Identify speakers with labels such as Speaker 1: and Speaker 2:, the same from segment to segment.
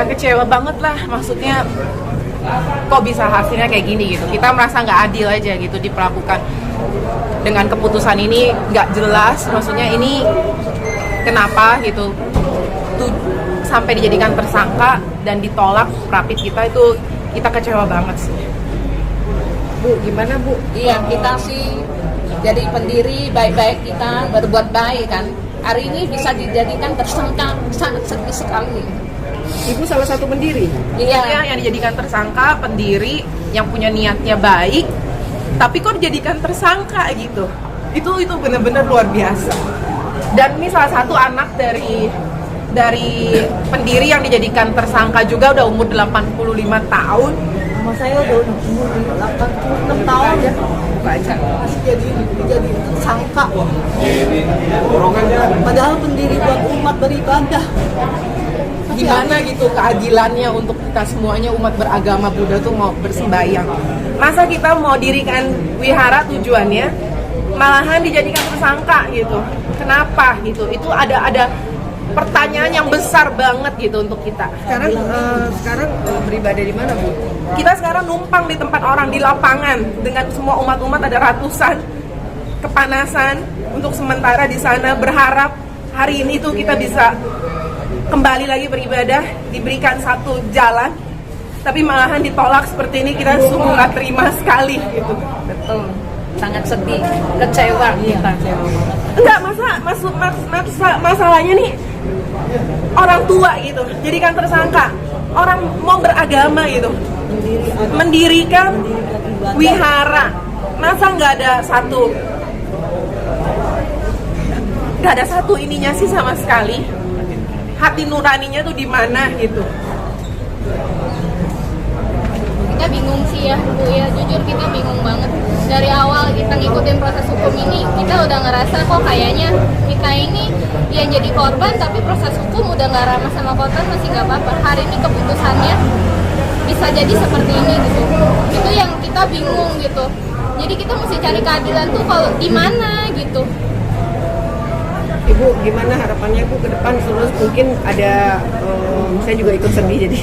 Speaker 1: kecewa banget lah, maksudnya kok bisa hasilnya kayak gini gitu. Kita merasa nggak adil aja gitu diperlakukan dengan keputusan ini, nggak jelas maksudnya ini kenapa gitu tuh sampai dijadikan tersangka dan ditolak rapid kita, itu kita kecewa banget sih.
Speaker 2: Bu, gimana Bu?
Speaker 3: Iya, kita sih jadi pendiri baik-baik, kita berbuat baik kan. Hari ini bisa dijadikan tersangka, sangat sedih sekali.
Speaker 2: Ibu salah satu pendiri?
Speaker 3: Iya.
Speaker 1: Yang dijadikan tersangka, pendiri yang punya niatnya baik, tapi kok dijadikan tersangka gitu. Itu benar-benar luar biasa. Dan ini salah satu anak dari pendiri yang dijadikan tersangka juga, udah umur 85 tahun.
Speaker 2: Sama saya udah umur 86 tahun ya. Masih jadi tersangka. Padahal pendiri buat umat beribadah.
Speaker 1: Gimana gitu keadilannya untuk kita semuanya umat beragama Buddha tuh mau bersembahyang. Masa kita mau dirikan wihara tujuannya malahan dijadikan tersangka gitu. Kenapa gitu? Itu ada pertanyaan yang besar banget gitu untuk kita.
Speaker 2: Sekarang beribadah di mana Bu?
Speaker 1: Kita sekarang numpang di tempat orang, di lapangan dengan semua umat-umat, ada ratusan, kepanasan untuk sementara di sana, berharap hari ini tuh kita bisa kembali lagi beribadah, diberikan satu jalan, tapi malahan ditolak seperti ini. Kita sungguh nggak terima sekali gitu.
Speaker 3: Betul. Sangat sedih, kecewa kita.
Speaker 1: Enggak, masalahnya nih orang tua gitu jadikan tersangka, orang mau beragama gitu, mendirikan wihara, masa nggak ada satu ininya sih sama sekali, hati nuraninya tuh di mana gitu.
Speaker 4: Kita bingung sih ya Bu ya, jujur kita bingung banget. Dari awal kita ngikutin proses hukum ini, kita udah ngerasa kok kayaknya kita ini yang jadi korban, tapi proses hukum udah nggak ramah sama korban, masih nggak apa-apa. Hari ini keputusannya bisa jadi seperti ini gitu. Itu yang kita bingung gitu. Jadi kita mesti cari keadilan tuh kalau di mana gitu.
Speaker 2: Ibu, gimana harapannya Bu ke depan? Terus mungkin ada, saya juga ikut sedih jadi.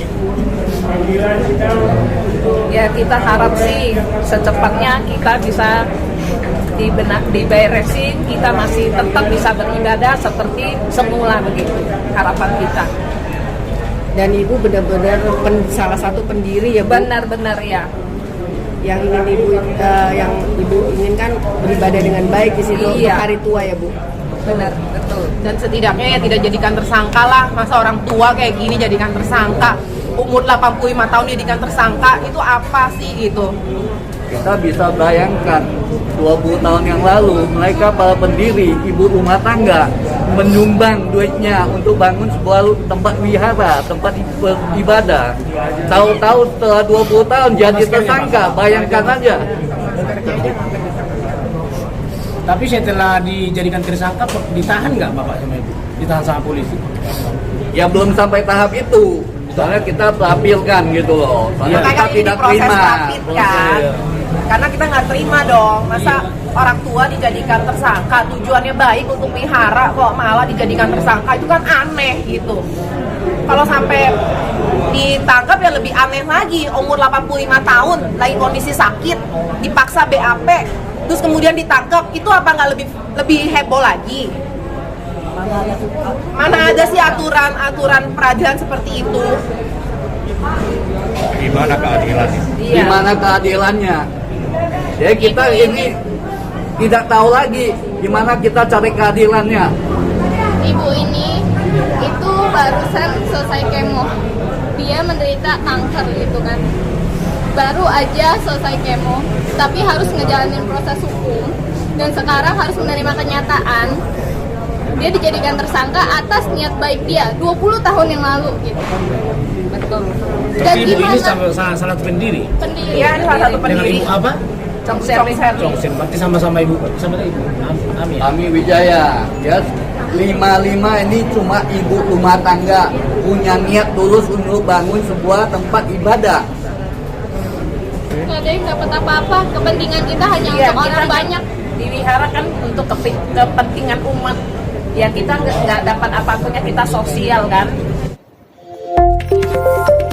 Speaker 3: Ya kita harap sih secepatnya kita bisa diberesin, kita masih tetap bisa beribadah seperti semula begitu, harapan kita.
Speaker 2: Dan Ibu benar-benar salah satu pendiri ya Bu?
Speaker 3: Benar-benar ya.
Speaker 2: Yang Ibu inginkan beribadah dengan baik di situ untuk hari tua ya Bu?
Speaker 3: Benar, betul.
Speaker 1: Dan setidaknya ya tidak jadikan tersangka lah, masa orang tua kayak gini jadikan tersangka, umur 85 tahun jadikan tersangka, itu apa sih gitu.
Speaker 5: Kita bisa bayangkan 20 tahun yang lalu mereka para pendiri ibu rumah tangga menyumbang duitnya untuk bangun sebuah tempat wihara, tempat ibadah. Tahu-tahu setelah 20 tahun jadi tersangka, bayangkan aja.
Speaker 6: Tapi setelah dijadikan tersangka, ditahan nggak Bapak sama Ibu? Ditahan sama polisi?
Speaker 5: Ya belum sampai tahap itu. Soalnya kita pelapilkan gitu loh. Soalnya kita tidak terima.
Speaker 1: Kan? Karena kita nggak terima dong. Masa orang tua dijadikan tersangka, tujuannya baik untuk wihara, kok malah dijadikan tersangka, itu kan aneh gitu. Kalau sampai ditangkap ya lebih aneh lagi. Umur 85 tahun, lagi kondisi sakit, dipaksa BAP, terus kemudian ditangkap, itu apa nggak lebih heboh lagi? Mana ada sih aturan peradilan seperti itu?
Speaker 6: Gimana keadilannya?
Speaker 5: Gimana keadilannya? Jadi kita ini tidak tahu lagi gimana kita cari keadilannya.
Speaker 4: Ibu ini itu barusan selesai kemo, dia menderita kanker gitu kan, baru aja selesai kemo, tapi harus ngejalanin proses hukum, dan sekarang harus menerima kenyataan dia dijadikan tersangka atas niat baik dia 20 tahun yang lalu gitu.
Speaker 3: Betul.
Speaker 4: Dan
Speaker 6: Ibu ini
Speaker 4: gimana?
Speaker 6: salah satu pendiri.
Speaker 4: Pendiri.
Speaker 1: Iya, ini salah satu
Speaker 6: Dengan
Speaker 1: pendiri.
Speaker 6: Ibu apa?
Speaker 3: Congsen.
Speaker 6: Congsen. Berarti sama-sama Ibu. Sama Ibu. Ami.
Speaker 5: Ami Wijaya, ya 55 ini cuma ibu rumah tangga punya niat tulus untuk bangun sebuah tempat ibadah.
Speaker 4: Nggak ada yang dapat apa-apa. Kepentingan kita hanya
Speaker 3: Iya,
Speaker 4: untuk
Speaker 3: kita
Speaker 4: orang banyak.
Speaker 3: Diwihara kan untuk kepentingan umat. Ya kita nggak dapat apa-apanya, kita sosial kan.
Speaker 1: Bye.